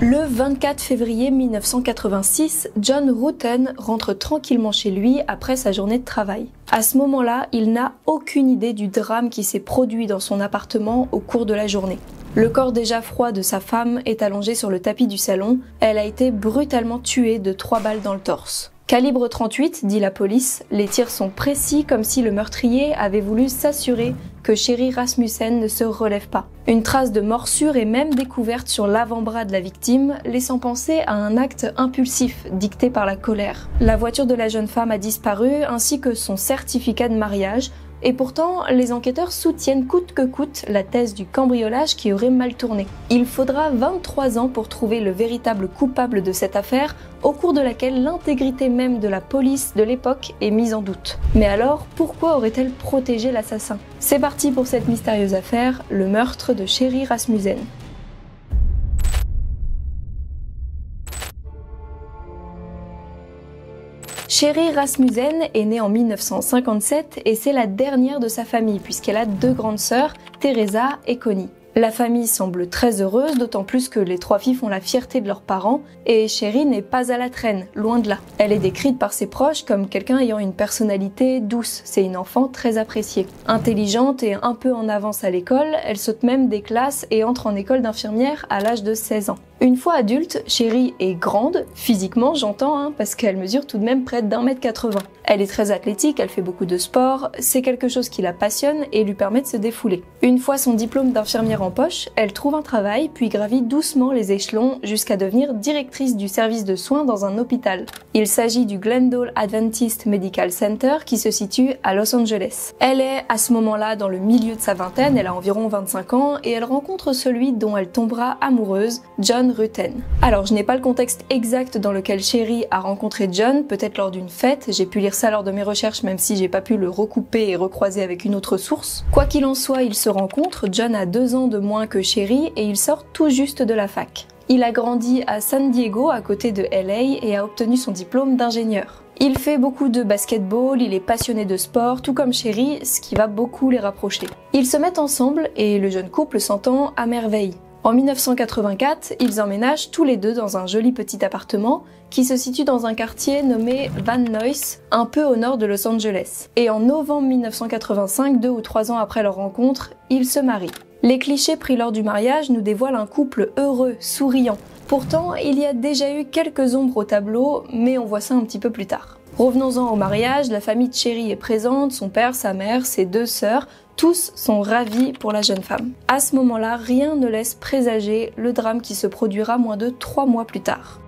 Le 24 février 1986, John Rutten rentre tranquillement chez lui après sa journée de travail. À ce moment-là, il n'a aucune idée du drame qui s'est produit dans son appartement au cours de la journée. Le corps déjà froid de sa femme est allongé sur le tapis du salon. Elle a été brutalement tuée de 3 balles dans le torse. Calibre 38, dit la police, les tirs sont précis comme si le meurtrier avait voulu s'assurer que Sherry Rasmussen ne se relève pas. Une trace de morsure est même découverte sur l'avant-bras de la victime, laissant penser à un acte impulsif dicté par la colère. La voiture de la jeune femme a disparu, ainsi que son certificat de mariage, et pourtant, les enquêteurs soutiennent coûte que coûte la thèse du cambriolage qui aurait mal tourné. Il faudra 23 ans pour trouver le véritable coupable de cette affaire, au cours de laquelle l'intégrité même de la police de l'époque est mise en doute. Mais alors, pourquoi aurait-elle protégé l'assassin? C'est parti pour cette mystérieuse affaire, le meurtre de Sherry Rasmussen. Sherry Rasmussen est née en 1957 et c'est la dernière de sa famille puisqu'elle a 2 grandes sœurs, Teresa et Connie. La famille semble très heureuse, d'autant plus que les 3 filles font la fierté de leurs parents et Sherry n'est pas à la traîne, loin de là. Elle est décrite par ses proches comme quelqu'un ayant une personnalité douce, c'est une enfant très appréciée. Intelligente et un peu en avance à l'école, elle saute même des classes et entre en école d'infirmière à l'âge de 16 ans. Une fois adulte, Sherry est grande, physiquement j'entends, parce qu'elle mesure tout de même près d'1,80 m. Elle est très athlétique, elle fait beaucoup de sport, c'est quelque chose qui la passionne et lui permet de se défouler. Une fois son diplôme d'infirmière en poche, elle trouve un travail puis gravit doucement les échelons jusqu'à devenir directrice du service de soins dans un hôpital. Il s'agit du Glendale Adventist Medical Center qui se situe à Los Angeles. Elle est à ce moment-là dans le milieu de sa vingtaine, elle a environ 25 ans et elle rencontre celui dont elle tombera amoureuse, John Rutten. Alors je n'ai pas le contexte exact dans lequel Sherry a rencontré John, peut-être lors d'une fête, j'ai pu lire ça lors de mes recherches même si j'ai pas pu le recouper et recroiser avec une autre source. Quoi qu'il en soit, ils se rencontrent, John a 2 ans de moins que Sherry et il sort tout juste de la fac. Il a grandi à San Diego à côté de LA et a obtenu son diplôme d'ingénieur. Il fait beaucoup de basketball, il est passionné de sport, tout comme Sherry, ce qui va beaucoup les rapprocher. Ils se mettent ensemble et le jeune couple s'entend à merveille. En 1984, ils emménagent tous les deux dans un joli petit appartement qui se situe dans un quartier nommé Van Nuys, un peu au nord de Los Angeles. Et en novembre 1985, 2 ou 3 ans après leur rencontre, ils se marient. Les clichés pris lors du mariage nous dévoilent un couple heureux, souriant. Pourtant, il y a déjà eu quelques ombres au tableau, mais on voit ça un petit peu plus tard. Revenons-en au mariage, la famille de Sherry est présente, son père, sa mère, ses 2 sœurs, tous sont ravis pour la jeune femme. À ce moment-là, rien ne laisse présager le drame qui se produira moins de 3 mois plus tard.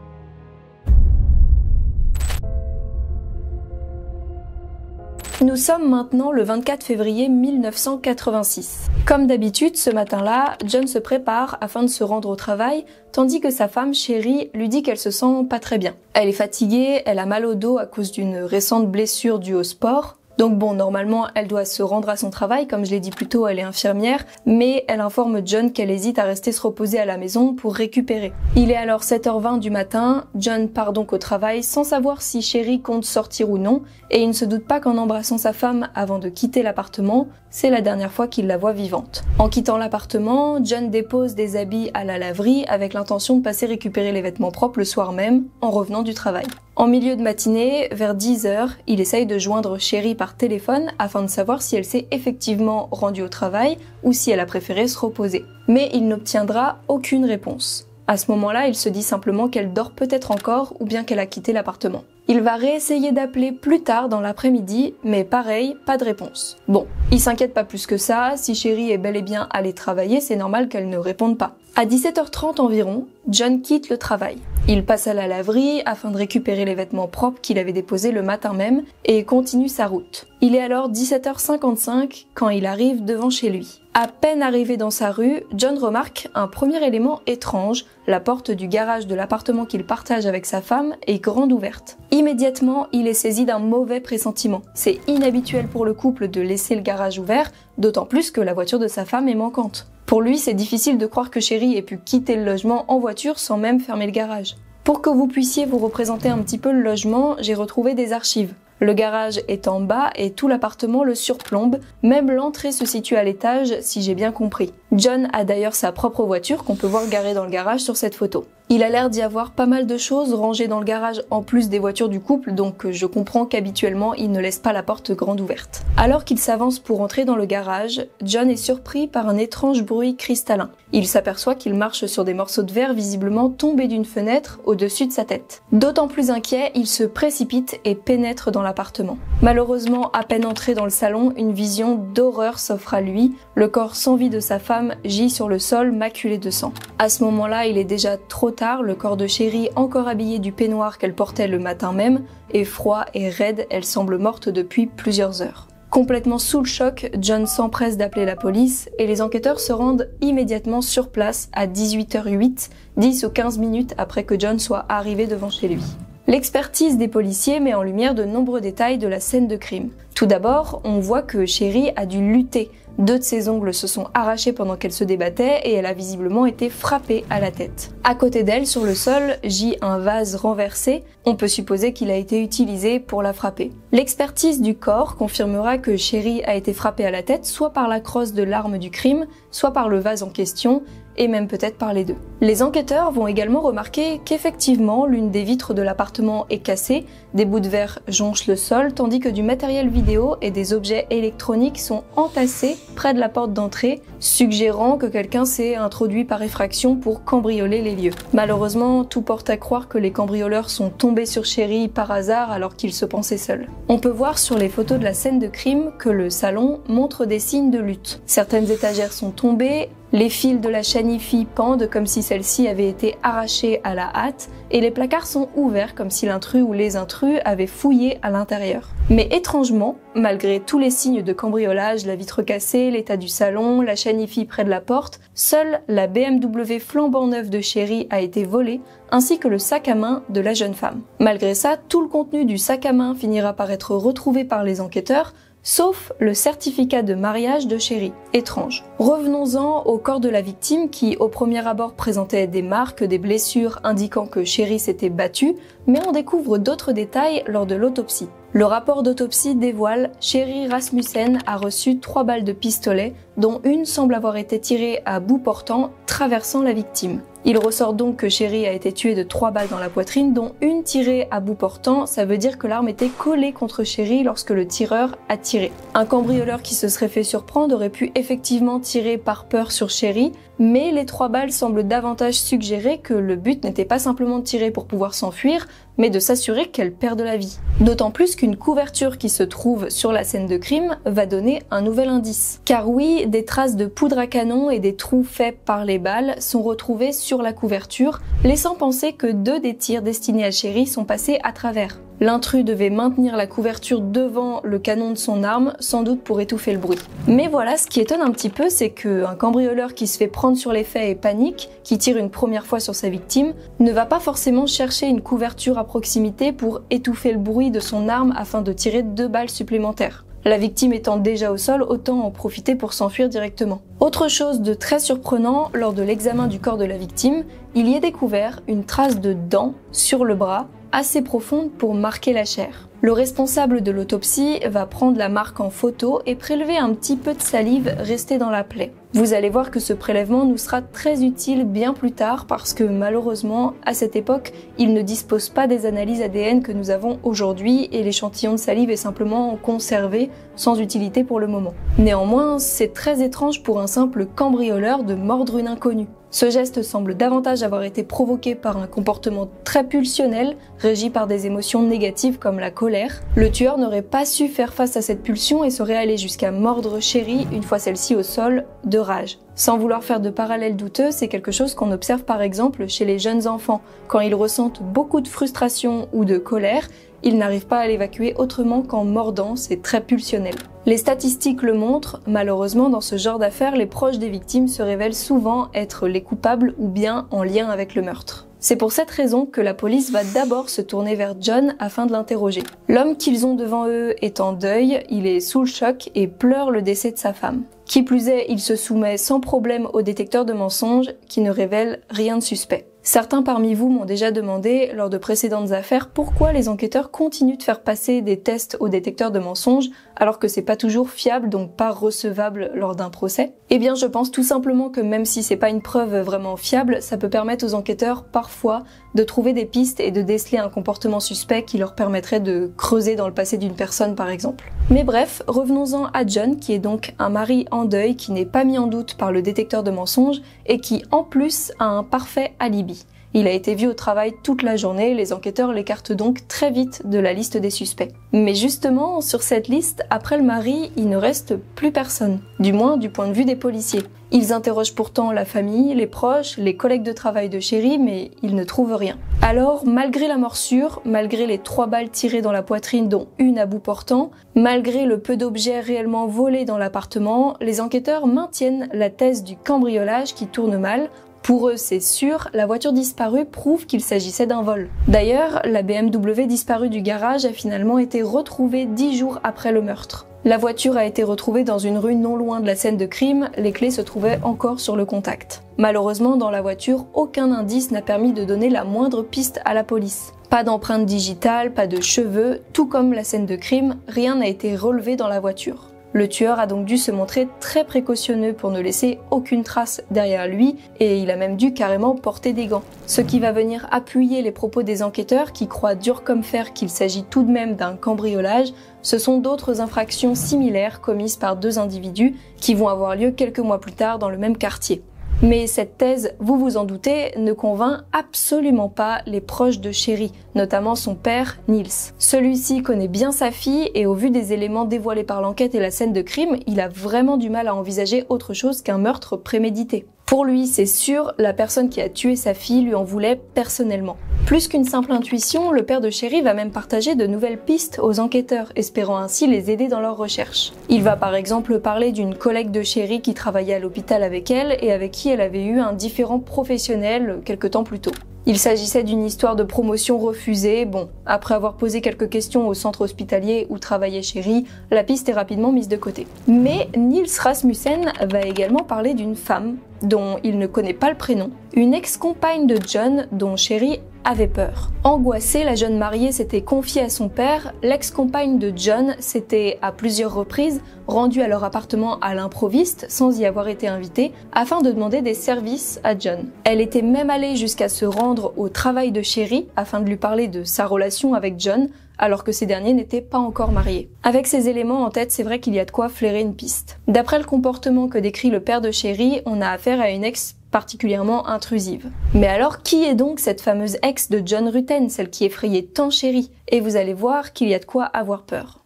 Nous sommes maintenant le 24 février 1986. Comme d'habitude, ce matin-là, John se prépare afin de se rendre au travail, tandis que sa femme, Sherry, lui dit qu'elle se sent pas très bien. Elle est fatiguée, elle a mal au dos à cause d'une récente blessure due au sport. Donc bon, normalement, elle doit se rendre à son travail, comme je l'ai dit plus tôt, elle est infirmière, mais elle informe John qu'elle hésite à rester se reposer à la maison pour récupérer. Il est alors 7h20 du matin, John part donc au travail sans savoir si Sherry compte sortir ou non, et il ne se doute pas qu'en embrassant sa femme avant de quitter l'appartement, c'est la dernière fois qu'il la voit vivante. En quittant l'appartement, John dépose des habits à la laverie avec l'intention de passer récupérer les vêtements propres le soir même, en revenant du travail. En milieu de matinée, vers 10h, il essaye de joindre Sherry par téléphone afin de savoir si elle s'est effectivement rendue au travail ou si elle a préféré se reposer. Mais il n'obtiendra aucune réponse. À ce moment-là, il se dit simplement qu'elle dort peut-être encore ou bien qu'elle a quitté l'appartement. Il va réessayer d'appeler plus tard dans l'après-midi, mais pareil, pas de réponse. Bon, il s'inquiète pas plus que ça, si Sherry est bel et bien allée travailler, c'est normal qu'elle ne réponde pas. À 17h30 environ, John quitte le travail. Il passe à la laverie afin de récupérer les vêtements propres qu'il avait déposés le matin même et continue sa route. Il est alors 17h55 quand il arrive devant chez lui. À peine arrivé dans sa rue, John remarque un premier élément étrange, la porte du garage de l'appartement qu'il partage avec sa femme est grande ouverte. Immédiatement, il est saisi d'un mauvais pressentiment. C'est inhabituel pour le couple de laisser le garage ouvert, d'autant plus que la voiture de sa femme est manquante. Pour lui, c'est difficile de croire que Sherry ait pu quitter le logement en voiture sans même fermer le garage. Pour que vous puissiez vous représenter un petit peu le logement, j'ai retrouvé des archives. Le garage est en bas et tout l'appartement le surplombe, même l'entrée se situe à l'étage si j'ai bien compris. John a d'ailleurs sa propre voiture qu'on peut voir garée dans le garage sur cette photo. Il a l'air d'y avoir pas mal de choses rangées dans le garage en plus des voitures du couple, donc je comprends qu'habituellement il ne laisse pas la porte grande ouverte. Alors qu'il s'avance pour entrer dans le garage, John est surpris par un étrange bruit cristallin. Il s'aperçoit qu'il marche sur des morceaux de verre visiblement tombés d'une fenêtre au-dessus de sa tête. D'autant plus inquiet, il se précipite et pénètre dans l'appartement. Malheureusement, à peine entré dans le salon, une vision d'horreur s'offre à lui. Le corps sans vie de sa femme gît sur le sol maculé de sang. À ce moment-là, il est déjà trop tard, le corps de Sherry, encore habillé du peignoir qu'elle portait le matin même, est froid et raide, elle semble morte depuis plusieurs heures. Complètement sous le choc, John s'empresse d'appeler la police et les enquêteurs se rendent immédiatement sur place à 18h08, 10 ou 15 minutes après que John soit arrivé devant chez lui. L'expertise des policiers met en lumière de nombreux détails de la scène de crime. Tout d'abord, on voit que Sherry a dû lutter. 2 de ses ongles se sont arrachés pendant qu'elle se débattait et elle a visiblement été frappée à la tête. À côté d'elle, sur le sol, gît un vase renversé. On peut supposer qu'il a été utilisé pour la frapper. L'expertise du corps confirmera que Sherry a été frappée à la tête soit par la crosse de l'arme du crime, soit par le vase en question, et même peut-être par les deux. Les enquêteurs vont également remarquer qu'effectivement, l'une des vitres de l'appartement est cassée, des bouts de verre jonchent le sol, tandis que du matériel vidéo et des objets électroniques sont entassés près de la porte d'entrée, suggérant que quelqu'un s'est introduit par effraction pour cambrioler les lieux. Malheureusement, tout porte à croire que les cambrioleurs sont tombés sur Sherry par hasard alors qu'ils se pensaient seuls. On peut voir sur les photos de la scène de crime que le salon montre des signes de lutte. Certaines étagères sont tombées, les fils de la chanifie pendent comme si celle-ci avait été arrachée à la hâte et les placards sont ouverts comme si l'intrus ou les intrus avaient fouillé à l'intérieur. Mais étrangement, malgré tous les signes de cambriolage, la vitre cassée, l'état du salon, la chanifie près de la porte, seule la BMW flambant neuve de Sherry a été volée, ainsi que le sac à main de la jeune femme. Malgré ça, tout le contenu du sac à main finira par être retrouvé par les enquêteurs, sauf le certificat de mariage de Sherry. Étrange. Revenons-en au corps de la victime qui, au premier abord, présentait des marques, des blessures indiquant que Sherry s'était battue, mais on découvre d'autres détails lors de l'autopsie. Le rapport d'autopsie dévoile Sherry Rasmussen a reçu 3 balles de pistolet, dont une semble avoir été tirée à bout portant, traversant la victime. Il ressort donc que Sherry a été tuée de 3 balles dans la poitrine, dont une tirée à bout portant, ça veut dire que l'arme était collée contre Sherry lorsque le tireur a tiré. Un cambrioleur qui se serait fait surprendre aurait pu effectivement tirer par peur sur Sherry, mais les 3 balles semblent davantage suggérer que le but n'était pas simplement de tirer pour pouvoir s'enfuir, mais de s'assurer qu'elle perde la vie. D'autant plus qu'une couverture qui se trouve sur la scène de crime va donner un nouvel indice. Car oui, des traces de poudre à canon et des trous faits par les balles sont retrouvés sur la couverture, laissant penser que 2 des tirs destinés à Sherry sont passés à travers. L'intrus devait maintenir la couverture devant le canon de son arme, sans doute pour étouffer le bruit. Mais voilà, ce qui étonne un petit peu, c'est qu'un cambrioleur qui se fait prendre sur les faits et panique, qui tire une première fois sur sa victime, ne va pas forcément chercher une couverture à proximité pour étouffer le bruit de son arme afin de tirer 2 balles supplémentaires. La victime étant déjà au sol, autant en profiter pour s'enfuir directement. Autre chose de très surprenant, lors de l'examen du corps de la victime, il y est découvert une trace de dent sur le bras, assez profonde pour marquer la chair. Le responsable de l'autopsie va prendre la marque en photo et prélever un petit peu de salive restée dans la plaie. Vous allez voir que ce prélèvement nous sera très utile bien plus tard parce que malheureusement, à cette époque, il ne dispose pas des analyses ADN que nous avons aujourd'hui et l'échantillon de salive est simplement conservé sans utilité pour le moment. Néanmoins, c'est très étrange pour un simple cambrioleur de mordre une inconnue. Ce geste semble davantage avoir été provoqué par un comportement très pulsionnel, régi par des émotions négatives comme la colère. Le tueur n'aurait pas su faire face à cette pulsion et serait allé jusqu'à mordre Sherry une fois celle-ci au sol, de rage. Sans vouloir faire de parallèles douteux, c'est quelque chose qu'on observe par exemple chez les jeunes enfants. Quand ils ressentent beaucoup de frustration ou de colère, ils n'arrivent pas à l'évacuer autrement qu'en mordant, c'est très pulsionnel. Les statistiques le montrent, malheureusement dans ce genre d'affaires, les proches des victimes se révèlent souvent être les coupables ou bien en lien avec le meurtre. C'est pour cette raison que la police va d'abord se tourner vers John afin de l'interroger. L'homme qu'ils ont devant eux est en deuil, il est sous le choc et pleure le décès de sa femme. Qui plus est, il se soumet sans problème au détecteur de mensonges qui ne révèle rien de suspect. Certains parmi vous m'ont déjà demandé, lors de précédentes affaires, pourquoi les enquêteurs continuent de faire passer des tests au détecteur de mensonges alors que c'est pas toujours fiable, donc pas recevable lors d'un procès. Eh bien, je pense tout simplement que même si c'est pas une preuve vraiment fiable, ça peut permettre aux enquêteurs parfois de trouver des pistes et de déceler un comportement suspect qui leur permettrait de creuser dans le passé d'une personne par exemple. Mais bref, revenons-en à John, qui est donc un mari en deuil qui n'est pas mis en doute par le détecteur de mensonges et qui en plus a un parfait alibi. Il a été vu au travail toute la journée, les enquêteurs l'écartent donc très vite de la liste des suspects. Mais justement, sur cette liste, après le mari, il ne reste plus personne, du moins du point de vue des policiers. Ils interrogent pourtant la famille, les proches, les collègues de travail de Sherry, mais ils ne trouvent rien. Alors, malgré la morsure, malgré les 3 balles tirées dans la poitrine dont une à bout portant, malgré le peu d'objets réellement volés dans l'appartement, les enquêteurs maintiennent la thèse du cambriolage qui tourne mal. Pour eux, c'est sûr, la voiture disparue prouve qu'il s'agissait d'un vol. D'ailleurs, la BMW disparue du garage a finalement été retrouvée 10 jours après le meurtre. La voiture a été retrouvée dans une rue non loin de la scène de crime, les clés se trouvaient encore sur le contact. Malheureusement, dans la voiture, aucun indice n'a permis de donner la moindre piste à la police. Pas d'empreinte digitale, pas de cheveux, tout comme la scène de crime, rien n'a été relevé dans la voiture. Le tueur a donc dû se montrer très précautionneux pour ne laisser aucune trace derrière lui et il a même dû carrément porter des gants. Ce qui va venir appuyer les propos des enquêteurs qui croient dur comme fer qu'il s'agit tout de même d'un cambriolage, ce sont d'autres infractions similaires commises par 2 individus qui vont avoir lieu quelques mois plus tard dans le même quartier. Mais cette thèse, vous vous en doutez, ne convainc absolument pas les proches de Sherry, notamment son père, Niels. Celui-ci connaît bien sa fille et au vu des éléments dévoilés par l'enquête et la scène de crime, il a vraiment du mal à envisager autre chose qu'un meurtre prémédité. Pour lui, c'est sûr, la personne qui a tué sa fille lui en voulait personnellement. Plus qu'une simple intuition, le père de Sherry va même partager de nouvelles pistes aux enquêteurs, espérant ainsi les aider dans leurs recherches. Il va par exemple parler d'une collègue de Sherry qui travaillait à l'hôpital avec elle et avec qui elle avait eu un différend professionnel quelque temps plus tôt. Il s'agissait d'une histoire de promotion refusée. Bon, après avoir posé quelques questions au centre hospitalier où travaillait Sherry, la piste est rapidement mise de côté. Mais Niels Rasmussen va également parler d'une femme dont il ne connaît pas le prénom, une ex-compagne de John dont Sherry avait peur. Angoissée, la jeune mariée s'était confiée à son père. L'ex-compagne de John s'était à plusieurs reprises rendue à leur appartement à l'improviste, sans y avoir été invitée, afin de demander des services à John. Elle était même allée jusqu'à se rendre au travail de Sherry afin de lui parler de sa relation avec John, alors que ces derniers n'étaient pas encore mariés. Avec ces éléments en tête, c'est vrai qu'il y a de quoi flairer une piste. D'après le comportement que décrit le père de Sherry, on a affaire à une ex particulièrement intrusive. Mais alors, qui est donc cette fameuse ex de John Rutten, celle qui effrayait tant Sherry? Et vous allez voir qu'il y a de quoi avoir peur.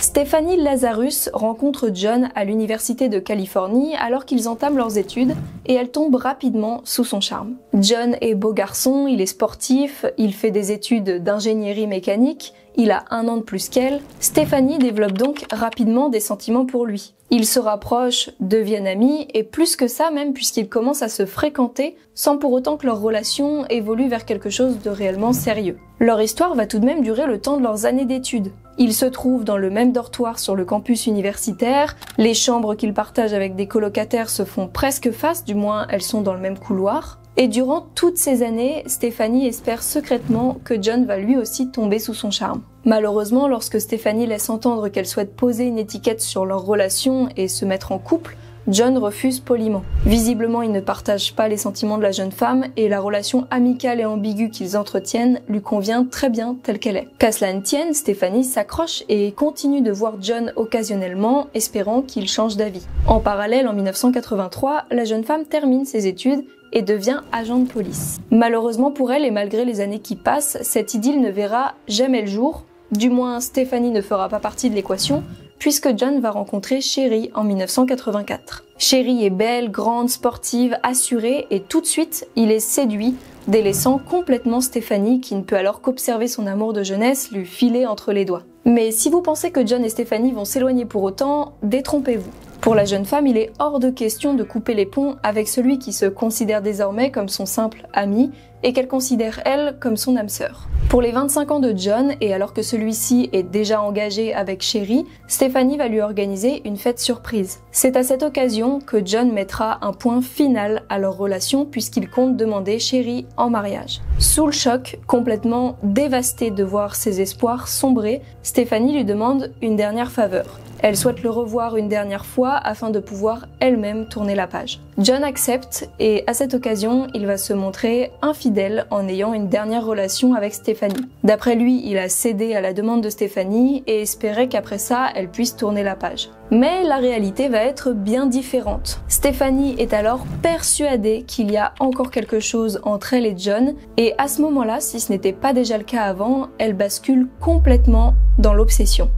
Stephanie Lazarus rencontre John à l'université de Californie alors qu'ils entament leurs études et elle tombe rapidement sous son charme. John est beau garçon, il est sportif, il fait des études d'ingénierie mécanique, il a 1 an de plus qu'elle. Stéphanie développe donc rapidement des sentiments pour lui. Ils se rapprochent, deviennent amis, et plus que ça même puisqu'ils commencent à se fréquenter sans pour autant que leur relation évolue vers quelque chose de réellement sérieux. Leur histoire va tout de même durer le temps de leurs années d'études. Ils se trouvent dans le même dortoir sur le campus universitaire, les chambres qu'ils partagent avec des colocataires se font presque face, du moins elles sont dans le même couloir. Et durant toutes ces années, Stéphanie espère secrètement que John va lui aussi tomber sous son charme. Malheureusement, lorsque Stéphanie laisse entendre qu'elle souhaite poser une étiquette sur leur relation et se mettre en couple, John refuse poliment. Visiblement, il ne partage pas les sentiments de la jeune femme et la relation amicale et ambiguë qu'ils entretiennent lui convient très bien telle qu'elle est. Qu'à cela ne tienne, Stéphanie s'accroche et continue de voir John occasionnellement, espérant qu'il change d'avis. En parallèle, en 1983, la jeune femme termine ses études et devient agent de police. Malheureusement pour elle et malgré les années qui passent, cette idylle ne verra jamais le jour. Du moins, Stéphanie ne fera pas partie de l'équation, puisque John va rencontrer Sherry en 1984. Sherry est belle, grande, sportive, assurée, et tout de suite, il est séduit, délaissant complètement Stéphanie, qui ne peut alors qu'observer son amour de jeunesse lui filer entre les doigts. Mais si vous pensez que John et Stéphanie vont s'éloigner pour autant, détrompez-vous. Pour la jeune femme, il est hors de question de couper les ponts avec celui qui se considère désormais comme son simple ami et qu'elle considère elle comme son âme sœur. Pour les 25 ans de John, et alors que celui-ci est déjà engagé avec Sherry, Stephanie va lui organiser une fête surprise. C'est à cette occasion que John mettra un point final à leur relation puisqu'il compte demander Sherry en mariage. Sous le choc, complètement dévastée de voir ses espoirs sombrer, Stephanie lui demande une dernière faveur. Elle souhaite le revoir une dernière fois afin de pouvoir elle-même tourner la page. John accepte et à cette occasion, il va se montrer infidèle en ayant une dernière relation avec Stephanie. D'après lui, il a cédé à la demande de Stephanie et espérait qu'après ça, elle puisse tourner la page. Mais la réalité va être bien différente. Stephanie est alors persuadée qu'il y a encore quelque chose entre elle et John et à ce moment-là, si ce n'était pas déjà le cas avant, elle bascule complètement dans l'obsession.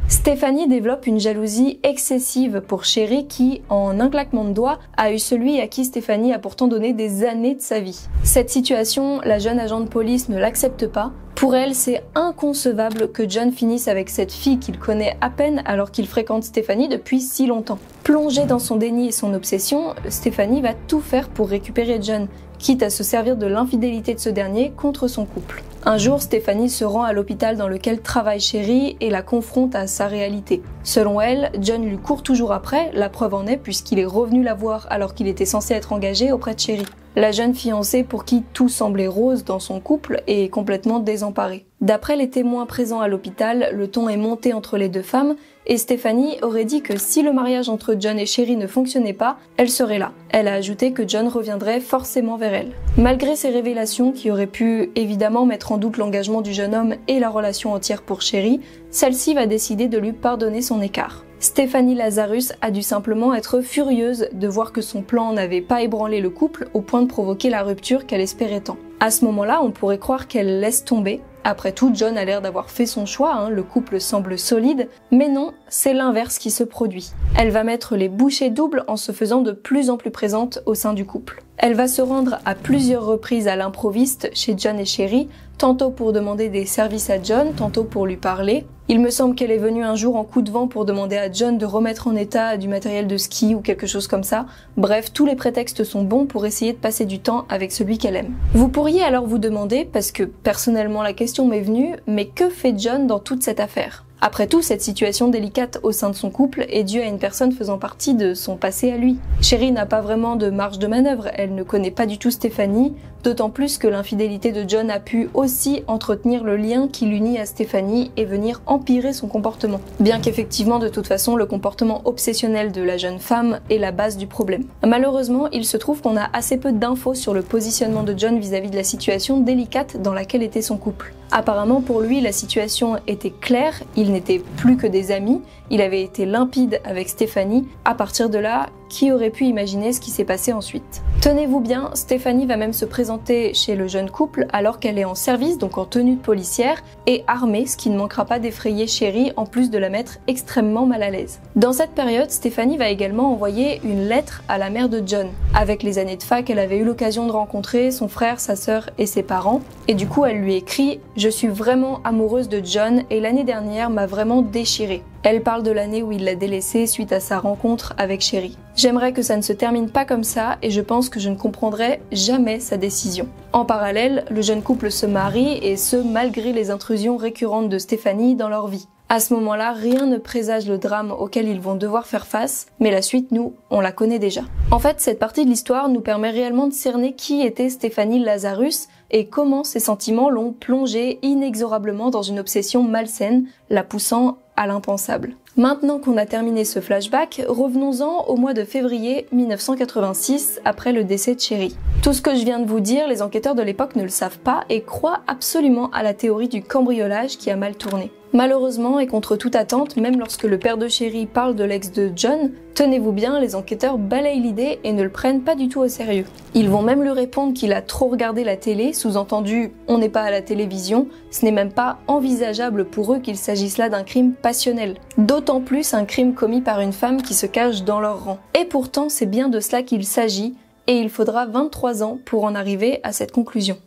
Stephanie développe une jalousie excessive pour Sherry qui, en un claquement de doigts, a eu celui à qui Stephanie a pourtant donné des années de sa vie. Cette situation, la jeune agent de police ne l'accepte pas. Pour elle, c'est inconcevable que John finisse avec cette fille qu'il connaît à peine alors qu'il fréquente Stephanie depuis si longtemps. Plongée dans son déni et son obsession, Stephanie va tout faire pour récupérer John, quitte à se servir de l'infidélité de ce dernier contre son couple. Un jour, Stephanie se rend à l'hôpital dans lequel travaille Sherry et la confronte à sa réalité. Selon elle, John lui court toujours après, la preuve en est puisqu'il est revenu la voir alors qu'il était censé être engagé auprès de Sherry. La jeune fiancée pour qui tout semblait rose dans son couple est complètement désemparée. D'après les témoins présents à l'hôpital, le ton est monté entre les deux femmes et Stephanie aurait dit que si le mariage entre John et Sherry ne fonctionnait pas, elle serait là. Elle a ajouté que John reviendrait forcément vers elle. Malgré ces révélations qui auraient pu évidemment mettre en doute l'engagement du jeune homme et la relation entière pour Sherry, celle-ci va décider de lui pardonner son écart. Stephanie Lazarus a dû simplement être furieuse de voir que son plan n'avait pas ébranlé le couple au point de provoquer la rupture qu'elle espérait tant. À ce moment-là, on pourrait croire qu'elle laisse tomber. Après tout, John a l'air d'avoir fait son choix, le couple semble solide, mais non, c'est l'inverse qui se produit. Elle va mettre les bouchées doubles en se faisant de plus en plus présente au sein du couple. Elle va se rendre à plusieurs reprises à l'improviste chez John et Sherry, tantôt pour demander des services à John, tantôt pour lui parler. Il me semble qu'elle est venue un jour en coup de vent pour demander à John de remettre en état du matériel de ski ou quelque chose comme ça. Bref, tous les prétextes sont bons pour essayer de passer du temps avec celui qu'elle aime. Vous pourriez alors vous demander, parce que personnellement la question m'est venue, mais que fait John dans toute cette affaire ? Après tout, cette situation délicate au sein de son couple est due à une personne faisant partie de son passé à lui. Sherry n'a pas vraiment de marge de manœuvre, elle ne connaît pas du tout Stephanie, d'autant plus que l'infidélité de John a pu aussi entretenir le lien qui l'unit à Stephanie et venir empirer son comportement. Bien qu'effectivement, de toute façon, le comportement obsessionnel de la jeune femme est la base du problème. Malheureusement, il se trouve qu'on a assez peu d'infos sur le positionnement de John vis-à-vis de la situation délicate dans laquelle était son couple. Apparemment, pour lui, la situation était claire, ils n'étaient plus que des amis, il avait été limpide avec Stephanie. À partir de là, qui aurait pu imaginer ce qui s'est passé ensuite ? Tenez-vous bien, Stephanie va même se présenter chez le jeune couple alors qu'elle est en service, donc en tenue de policière, et armée, ce qui ne manquera pas d'effrayer Sherry en plus de la mettre extrêmement mal à l'aise. Dans cette période, Stephanie va également envoyer une lettre à la mère de John. Avec les années de fac, elle avait eu l'occasion de rencontrer son frère, sa sœur et ses parents, et du coup elle lui écrit « Je suis vraiment amoureuse de John et l'année dernière m'a vraiment déchirée ». Elle parle de l'année où il l'a délaissée suite à sa rencontre avec Sherry. J'aimerais que ça ne se termine pas comme ça et je pense que je ne comprendrai jamais sa décision. En parallèle, le jeune couple se marie et ce malgré les intrusions récurrentes de Stephanie dans leur vie. À ce moment-là, rien ne présage le drame auquel ils vont devoir faire face, mais la suite, nous, on la connaît déjà. En fait, cette partie de l'histoire nous permet réellement de cerner qui était Stephanie Lazarus et comment ses sentiments l'ont plongée inexorablement dans une obsession malsaine, la poussant à l'impensable. Maintenant qu'on a terminé ce flashback, revenons-en au mois de février 1986, après le décès de Sherry. Tout ce que je viens de vous dire, les enquêteurs de l'époque ne le savent pas et croient absolument à la théorie du cambriolage qui a mal tourné. Malheureusement et contre toute attente, même lorsque le père de Sherry parle de l'ex de John, tenez-vous bien, les enquêteurs balayent l'idée et ne le prennent pas du tout au sérieux. Ils vont même lui répondre qu'il a trop regardé la télé, sous-entendu « on n'est pas à la télévision », ce n'est même pas envisageable pour eux qu'il s'agisse là d'un crime passionnel. D'autant plus un crime commis par une femme qui se cache dans leur rang. Et pourtant, c'est bien de cela qu'il s'agit, et il faudra 23 ans pour en arriver à cette conclusion.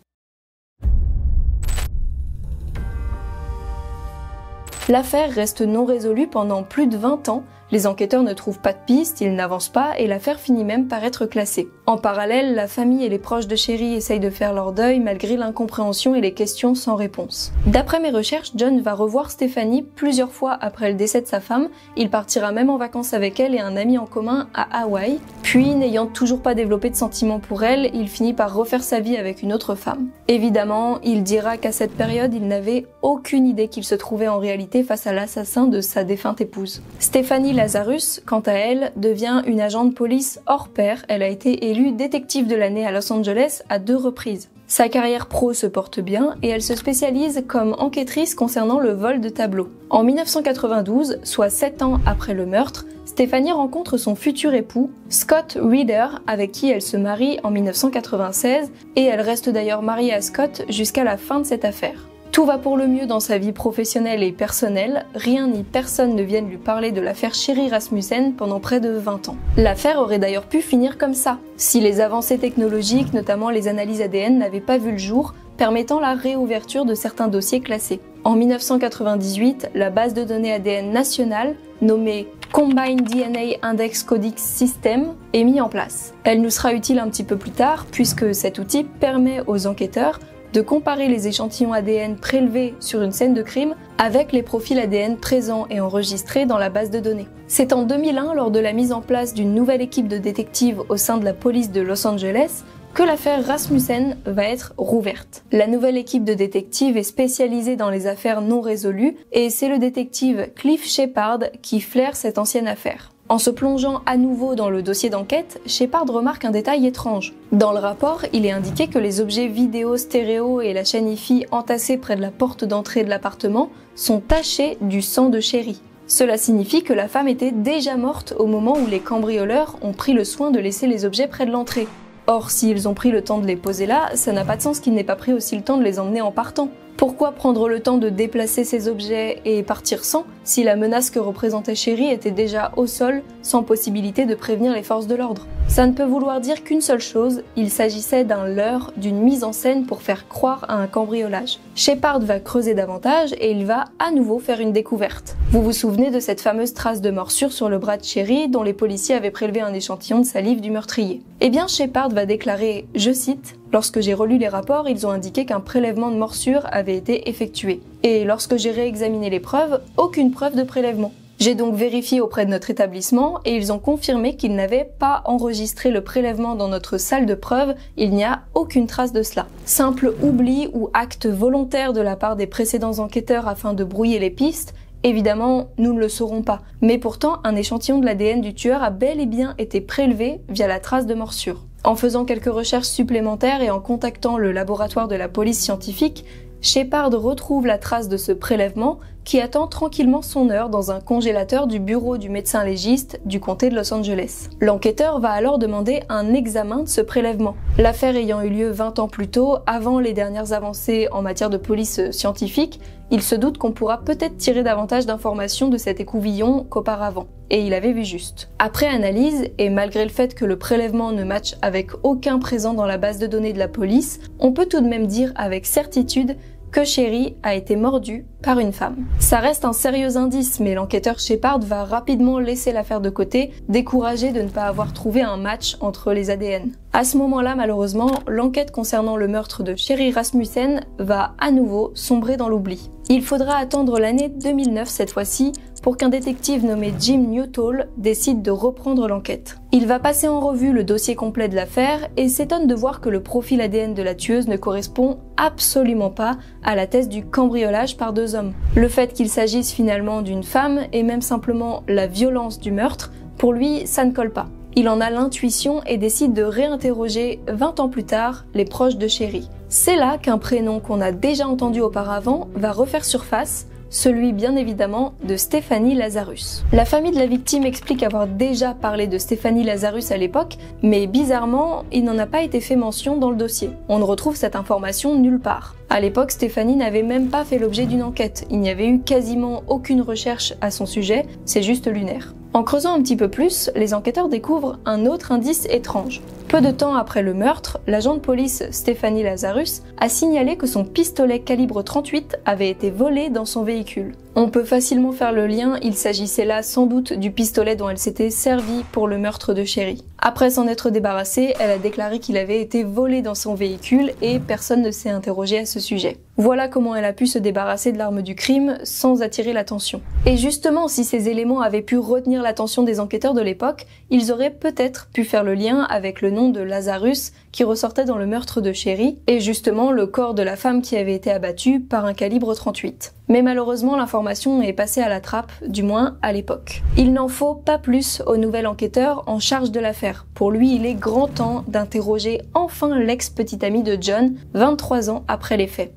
L'affaire reste non résolue pendant plus de 20 ans, Les enquêteurs ne trouvent pas de piste, ils n'avancent pas et l'affaire finit même par être classée. En parallèle, la famille et les proches de Sherry essayent de faire leur deuil malgré l'incompréhension et les questions sans réponse. D'après mes recherches, John va revoir Stephanie plusieurs fois après le décès de sa femme. Il partira même en vacances avec elle et un ami en commun à Hawaï. Puis, n'ayant toujours pas développé de sentiments pour elle, il finit par refaire sa vie avec une autre femme. Évidemment, il dira qu'à cette période, il n'avait aucune idée qu'il se trouvait en réalité face à l'assassin de sa défunte épouse. Stephanie Lazarus, quant à elle, devient une agent de police hors pair. Elle a été élue détective de l'année à Los Angeles à 2 reprises. Sa carrière pro se porte bien et elle se spécialise comme enquêtrice concernant le vol de tableaux. En 1992, soit 7 ans après le meurtre, Stephanie rencontre son futur époux, Scott Reeder, avec qui elle se marie en 1996 et elle reste d'ailleurs mariée à Scott jusqu'à la fin de cette affaire. Tout va pour le mieux dans sa vie professionnelle et personnelle, rien ni personne ne viennent lui parler de l'affaire Sherry Rasmussen pendant près de 20 ans. L'affaire aurait d'ailleurs pu finir comme ça, si les avancées technologiques, notamment les analyses ADN, n'avaient pas vu le jour, permettant la réouverture de certains dossiers classés. En 1998, la base de données ADN nationale, nommée Combined DNA Index Codix System, est mise en place. Elle nous sera utile un petit peu plus tard, puisque cet outil permet aux enquêteurs de comparer les échantillons ADN prélevés sur une scène de crime avec les profils ADN présents et enregistrés dans la base de données. C'est en 2001, lors de la mise en place d'une nouvelle équipe de détectives au sein de la police de Los Angeles, que l'affaire Rasmussen va être rouverte. La nouvelle équipe de détectives est spécialisée dans les affaires non résolues et c'est le détective Cliff Shepard qui flaire cette ancienne affaire. En se plongeant à nouveau dans le dossier d'enquête, Shepard remarque un détail étrange. Dans le rapport, il est indiqué que les objets vidéo stéréo et la chaîne Hi-Fi entassés près de la porte d'entrée de l'appartement sont tachés du sang de Sherry. Cela signifie que la femme était déjà morte au moment où les cambrioleurs ont pris le soin de laisser les objets près de l'entrée. Or, s'ils ont pris le temps de les poser là, ça n'a pas de sens qu'ils n'aient pas pris aussi le temps de les emmener en partant. Pourquoi prendre le temps de déplacer ces objets et partir sans, si la menace que représentait Sherry était déjà au sol, sans possibilité de prévenir les forces de l'ordre? Ça ne peut vouloir dire qu'une seule chose, il s'agissait d'un leurre, d'une mise en scène pour faire croire à un cambriolage. Shepard va creuser davantage et il va à nouveau faire une découverte. Vous vous souvenez de cette fameuse trace de morsure sur le bras de Sherry dont les policiers avaient prélevé un échantillon de salive du meurtrier? Eh bien, Shepard va déclarer, je cite, « Lorsque j'ai relu les rapports, ils ont indiqué qu'un prélèvement de morsure avait été effectué. Et lorsque j'ai réexaminé les preuves, aucune preuve de prélèvement. J'ai donc vérifié auprès de notre établissement et ils ont confirmé qu'ils n'avaient pas enregistré le prélèvement dans notre salle de preuves, il n'y a aucune trace de cela. Simple oubli ou acte volontaire de la part des précédents enquêteurs afin de brouiller les pistes? Évidemment, nous ne le saurons pas. Mais pourtant, un échantillon de l'ADN du tueur a bel et bien été prélevé via la trace de morsure. En faisant quelques recherches supplémentaires et en contactant le laboratoire de la police scientifique, Shepard retrouve la trace de ce prélèvement qui attend tranquillement son heure dans un congélateur du bureau du médecin légiste du comté de Los Angeles. L'enquêteur va alors demander un examen de ce prélèvement. L'affaire ayant eu lieu 20 ans plus tôt, avant les dernières avancées en matière de police scientifique, il se doute qu'on pourra peut-être tirer davantage d'informations de cet écouvillon qu'auparavant. Et il avait vu juste. Après analyse, et malgré le fait que le prélèvement ne matche avec aucun présent dans la base de données de la police, on peut tout de même dire avec certitude que Sherry a été mordue par une femme. Ça reste un sérieux indice, mais l'enquêteur Shepard va rapidement laisser l'affaire de côté, découragé de ne pas avoir trouvé un match entre les ADN. À ce moment-là, malheureusement, l'enquête concernant le meurtre de Sherry Rasmussen va à nouveau sombrer dans l'oubli. Il faudra attendre l'année 2009 cette fois-ci pour qu'un détective nommé Jim Newtall décide de reprendre l'enquête. Il va passer en revue le dossier complet de l'affaire et s'étonne de voir que le profil ADN de la tueuse ne correspond absolument pas à la thèse du cambriolage par 2 hommes. Le fait qu'il s'agisse finalement d'une femme et même simplement la violence du meurtre, pour lui, ça ne colle pas. Il en a l'intuition et décide de réinterroger 20 ans plus tard les proches de Sherry. C'est là qu'un prénom qu'on a déjà entendu auparavant va refaire surface, celui bien évidemment de Stephanie Lazarus. La famille de la victime explique avoir déjà parlé de Stephanie Lazarus à l'époque, mais bizarrement, il n'en a pas été fait mention dans le dossier. On ne retrouve cette information nulle part. À l'époque, Stephanie n'avait même pas fait l'objet d'une enquête. Il n'y avait eu quasiment aucune recherche à son sujet, c'est juste lunaire. En creusant un petit peu plus, les enquêteurs découvrent un autre indice étrange. Peu de temps après le meurtre, l'agent de police Stephanie Lazarus a signalé que son pistolet calibre 38 avait été volé dans son véhicule. On peut facilement faire le lien, il s'agissait là sans doute du pistolet dont elle s'était servie pour le meurtre de Sherry. Après s'en être débarrassée, elle a déclaré qu'il avait été volé dans son véhicule et personne ne s'est interrogé à ce sujet. Voilà comment elle a pu se débarrasser de l'arme du crime sans attirer l'attention. Et justement, si ces éléments avaient pu retenir l'attention des enquêteurs de l'époque, ils auraient peut-être pu faire le lien avec le nom de Lazarus qui ressortait dans le meurtre de Sherry et justement le corps de la femme qui avait été abattue par un calibre 38. Mais malheureusement, l'information est passée à la trappe, du moins à l'époque. Il n'en faut pas plus au nouvel enquêteur en charge de l'affaire. Pour lui, il est grand temps d'interroger enfin l'ex-petite amie de John, 23 ans après les faits.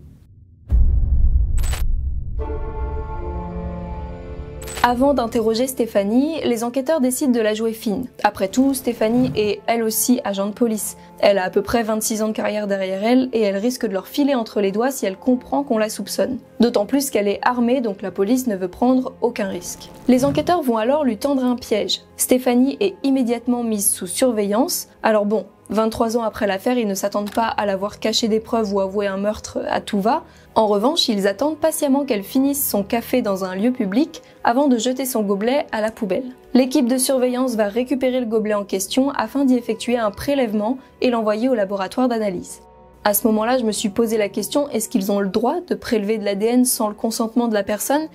Avant d'interroger Stéphanie, les enquêteurs décident de la jouer fine. Après tout, Stéphanie est elle aussi agent de police. Elle a à peu près 26 ans de carrière derrière elle et elle risque de leur filer entre les doigts si elle comprend qu'on la soupçonne. D'autant plus qu'elle est armée, donc la police ne veut prendre aucun risque. Les enquêteurs vont alors lui tendre un piège. Stéphanie est immédiatement mise sous surveillance. Alors bon, 23 ans après l'affaire, ils ne s'attendent pas à la voir cacher des preuves ou avouer un meurtre à tout va. En revanche, ils attendent patiemment qu'elle finisse son café dans un lieu public avant de jeter son gobelet à la poubelle. L'équipe de surveillance va récupérer le gobelet en question afin d'y effectuer un prélèvement et l'envoyer au laboratoire d'analyse. À ce moment-là, je me suis posé la question, est-ce qu'ils ont le droit de prélever de l'ADN sans le consentement de la personne ?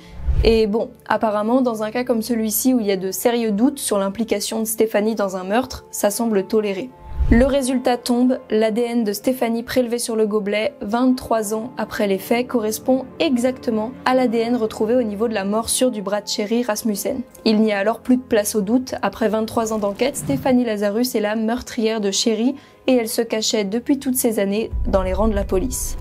Et bon, apparemment, dans un cas comme celui-ci où il y a de sérieux doutes sur l'implication de Stéphanie dans un meurtre, ça semble toléré. Le résultat tombe, l'ADN de Stéphanie prélevé sur le gobelet 23 ans après les faits correspond exactement à l'ADN retrouvé au niveau de la morsure du bras de Sherry Rasmussen. Il n'y a alors plus de place au doute, après 23 ans d'enquête, Stéphanie Lazarus est la meurtrière de Sherry et elle se cachait depuis toutes ces années dans les rangs de la police.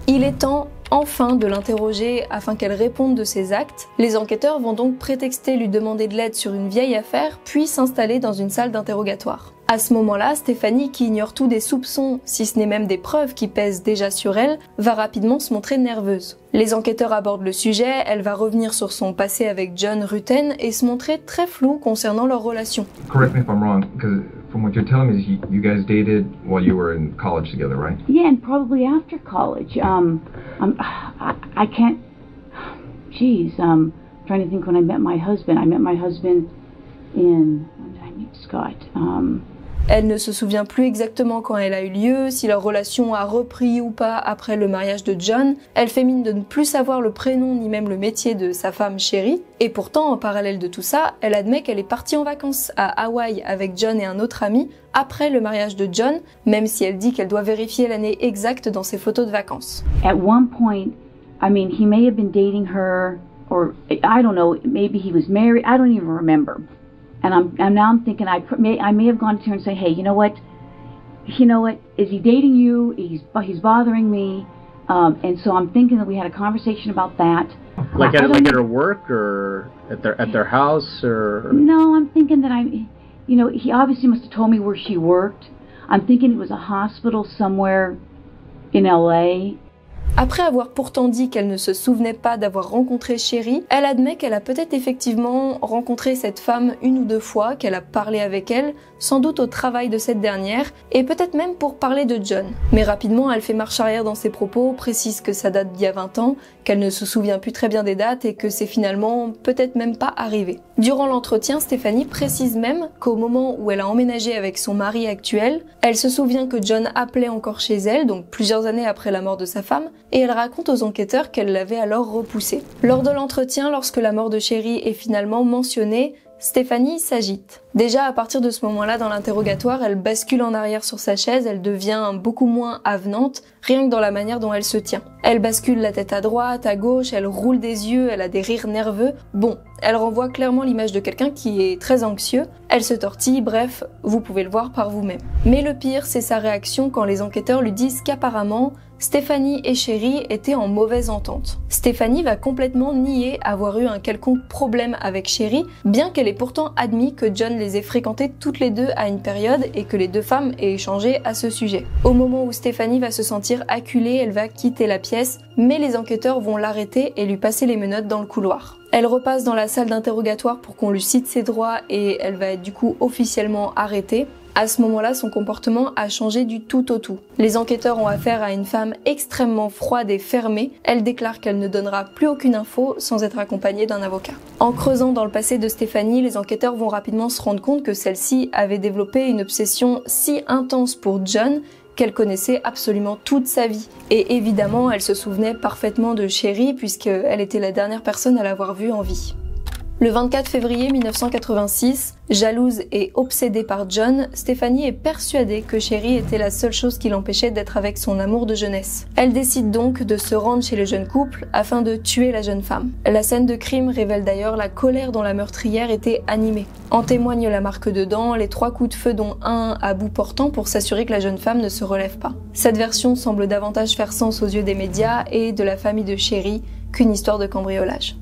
Il est temps enfin de l'interroger afin qu'elle réponde de ses actes. Les enquêteurs vont donc prétexter lui demander de l'aide sur une vieille affaire, puis s'installer dans une salle d'interrogatoire. À ce moment-là, Stéphanie, qui ignore tout des soupçons, si ce n'est même des preuves qui pèsent déjà sur elle, va rapidement se montrer nerveuse. Les enquêteurs abordent le sujet, elle va revenir sur son passé avec John Rutten et se montrer très floue concernant leur relation. Correct me if I'm wrong, because from what you're telling me, you guys dated while you were in college together, right? Yeah, and probably after college. I can't. Geez, trying to think when I met my husband. I met my husband in. When did I meet Scott? Elle ne se souvient plus exactement quand elle a eu lieu, si leur relation a repris ou pas après le mariage de John. Elle fait mine de ne plus savoir le prénom ni même le métier de sa femme Sherry. Et pourtant, en parallèle de tout ça, elle admet qu'elle est partie en vacances à Hawaï avec John et un autre ami après le mariage de John, même si elle dit qu'elle doit vérifier l'année exacte dans ses photos de vacances. At one point, I mean, he may have been dating her, or I don't know, maybe he was married, I don't even remember. And now I'm thinking I may have gone to her and say, hey, you know what, is he dating you? He's bothering me, and so I'm thinking that we had a conversation about that. Like at her work or at their house or? No, I'm thinking that he obviously must have told me where she worked. I'm thinking it was a hospital somewhere in LA. Après avoir pourtant dit qu'elle ne se souvenait pas d'avoir rencontré Sherry, elle admet qu'elle a peut-être effectivement rencontré cette femme une ou deux fois, qu'elle a parlé avec elle, sans doute au travail de cette dernière, et peut-être même pour parler de John. Mais rapidement, elle fait marche arrière dans ses propos, précise que ça date d'il y a 20 ans, qu'elle ne se souvient plus très bien des dates et que c'est finalement peut-être même pas arrivé. Durant l'entretien, Stéphanie précise même qu'au moment où elle a emménagé avec son mari actuel, elle se souvient que John appelait encore chez elle, donc plusieurs années après la mort de sa femme, et elle raconte aux enquêteurs qu'elle l'avait alors repoussé. Lors de l'entretien, lorsque la mort de Sherry est finalement mentionnée, Stéphanie s'agite. Déjà, à partir de ce moment-là, dans l'interrogatoire, elle bascule en arrière sur sa chaise, elle devient beaucoup moins avenante, rien que dans la manière dont elle se tient. Elle bascule la tête à droite, à gauche, elle roule des yeux, elle a des rires nerveux. Bon, elle renvoie clairement l'image de quelqu'un qui est très anxieux, elle se tortille, bref, vous pouvez le voir par vous-même. Mais le pire, c'est sa réaction quand les enquêteurs lui disent qu'apparemment, Stéphanie et Sherry étaient en mauvaise entente. Stéphanie va complètement nier avoir eu un quelconque problème avec Sherry, bien qu'elle ait pourtant admis que John les ait fréquentées toutes les deux à une période et que les deux femmes aient échangé à ce sujet. Au moment où Stéphanie va se sentir acculée, elle va quitter la pièce, mais les enquêteurs vont l'arrêter et lui passer les menottes dans le couloir. Elle repasse dans la salle d'interrogatoire pour qu'on lui cite ses droits et elle va être du coup officiellement arrêtée. À ce moment-là, son comportement a changé du tout au tout. Les enquêteurs ont affaire à une femme extrêmement froide et fermée. Elle déclare qu'elle ne donnera plus aucune info sans être accompagnée d'un avocat. En creusant dans le passé de Stephanie, les enquêteurs vont rapidement se rendre compte que celle-ci avait développé une obsession si intense pour John qu'elle connaissait absolument toute sa vie. Et évidemment, elle se souvenait parfaitement de Sherry puisqu'elle était la dernière personne à l'avoir vue en vie. Le 24 février 1986, jalouse et obsédée par John, Stephanie est persuadée que Sherry était la seule chose qui l'empêchait d'être avec son amour de jeunesse. Elle décide donc de se rendre chez le jeune couple afin de tuer la jeune femme. La scène de crime révèle d'ailleurs la colère dont la meurtrière était animée. En témoigne la marque de dents, les 3 coups de feu dont un à bout portant pour s'assurer que la jeune femme ne se relève pas. Cette version semble davantage faire sens aux yeux des médias et de la famille de Sherry qu'une histoire de cambriolage.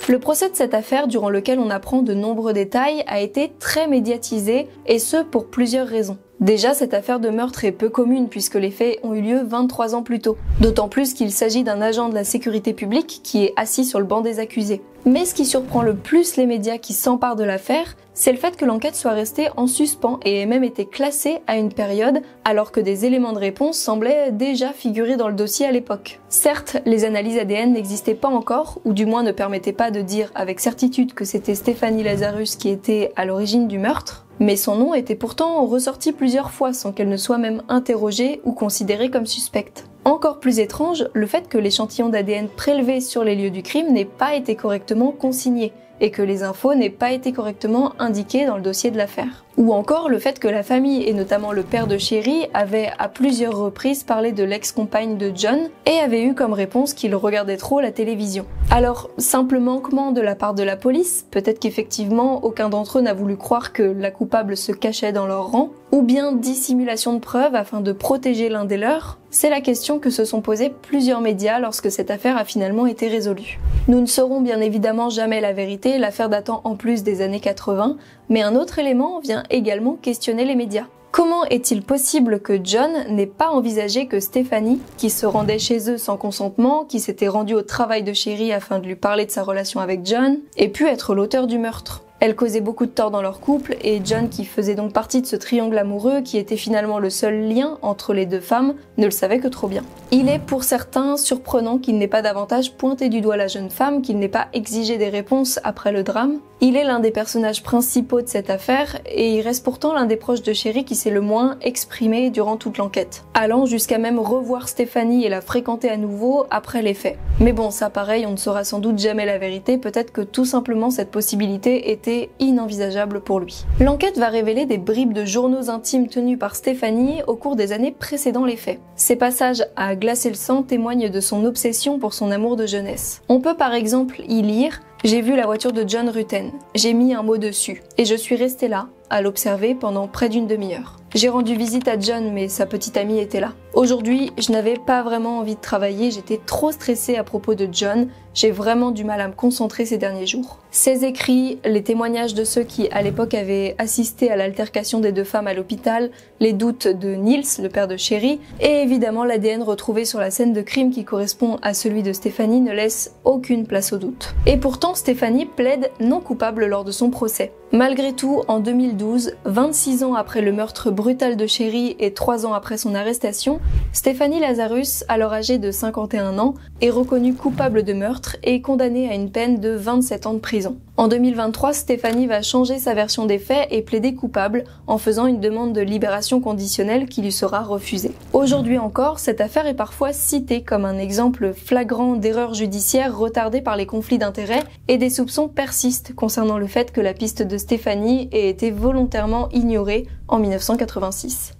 Le procès de cette affaire, durant lequel on apprend de nombreux détails, a été très médiatisé, et ce pour plusieurs raisons. Déjà, cette affaire de meurtre est peu commune puisque les faits ont eu lieu 23 ans plus tôt. D'autant plus qu'il s'agit d'un agent de la sécurité publique qui est assis sur le banc des accusés. Mais ce qui surprend le plus les médias qui s'emparent de l'affaire, c'est le fait que l'enquête soit restée en suspens et ait même été classée à une période alors que des éléments de réponse semblaient déjà figurer dans le dossier à l'époque. Certes, les analyses ADN n'existaient pas encore, ou du moins ne permettaient pas de dire avec certitude que c'était Stephanie Lazarus qui était à l'origine du meurtre, mais son nom était pourtant ressorti plusieurs fois sans qu'elle ne soit même interrogée ou considérée comme suspecte. Encore plus étrange, le fait que l'échantillon d'ADN prélevé sur les lieux du crime n'ait pas été correctement consigné, et que les infos n'aient pas été correctement indiquées dans le dossier de l'affaire. Ou encore le fait que la famille, et notamment le père de Sherry, avait à plusieurs reprises parlé de l'ex-compagne de John et avait eu comme réponse qu'il regardait trop la télévision. Alors, simple manquement de la part de la police, peut-être qu'effectivement aucun d'entre eux n'a voulu croire que la coupable se cachait dans leur rang, ou bien dissimulation de preuves afin de protéger l'un des leurs, c'est la question que se sont posées plusieurs médias lorsque cette affaire a finalement été résolue. Nous ne saurons bien évidemment jamais la vérité, l'affaire datant en plus des années 80, mais un autre élément vient également questionner les médias. Comment est-il possible que John n'ait pas envisagé que Stephanie, qui se rendait chez eux sans consentement, qui s'était rendue au travail de Sherry afin de lui parler de sa relation avec John, ait pu être l'auteur du meurtre? Elle causait beaucoup de tort dans leur couple, et John, qui faisait donc partie de ce triangle amoureux qui était finalement le seul lien entre les deux femmes, ne le savait que trop bien. Il est pour certains surprenant qu'il n'ait pas davantage pointé du doigt la jeune femme, qu'il n'ait pas exigé des réponses après le drame. Il est l'un des personnages principaux de cette affaire, et il reste pourtant l'un des proches de Sherry qui s'est le moins exprimé durant toute l'enquête, allant jusqu'à même revoir Stephanie et la fréquenter à nouveau après les faits. Mais bon, ça pareil, on ne saura sans doute jamais la vérité, peut-être que tout simplement cette possibilité était inenvisageable pour lui. L'enquête va révéler des bribes de journaux intimes tenus par Stephanie au cours des années précédant les faits. Ces passages à glacer le sang témoignent de son obsession pour son amour de jeunesse. On peut par exemple y lire « J'ai vu la voiture de John Rutten. J'ai mis un mot dessus. Et je suis restée là, à l'observer pendant près d'une demi-heure. J'ai rendu visite à John, mais sa petite amie était là. Aujourd'hui, je n'avais pas vraiment envie de travailler, j'étais trop stressée à propos de John, j'ai vraiment du mal à me concentrer ces derniers jours. » Ces écrits, les témoignages de ceux qui à l'époque avaient assisté à l'altercation des deux femmes à l'hôpital, les doutes de Niels, le père de Sherry, et évidemment l'ADN retrouvé sur la scène de crime qui correspond à celui de Stephanie ne laisse aucune place au doute. Et pourtant, Stephanie plaide non coupable lors de son procès. Malgré tout, en 2012, 26 ans après le meurtre brutal de Sherry et 3 ans après son arrestation, Stephanie Lazarus, alors âgée de 51 ans, est reconnue coupable de meurtre et condamnée à une peine de 27 ans de prison. En 2023, Stephanie va changer sa version des faits et plaider coupable en faisant une demande de libération conditionnelle qui lui sera refusée. Aujourd'hui encore, cette affaire est parfois citée comme un exemple flagrant d'erreur judiciaire retardée par les conflits d'intérêts, et des soupçons persistent concernant le fait que la piste de Stephanie ait été volontairement ignorée en 1986.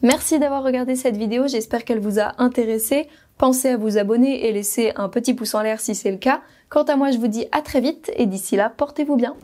Merci d'avoir regardé cette vidéo, j'espère qu'elle vous a intéressé. Pensez à vous abonner et laisser un petit pouce en l'air si c'est le cas. Quant à moi, je vous dis à très vite et d'ici là, portez-vous bien.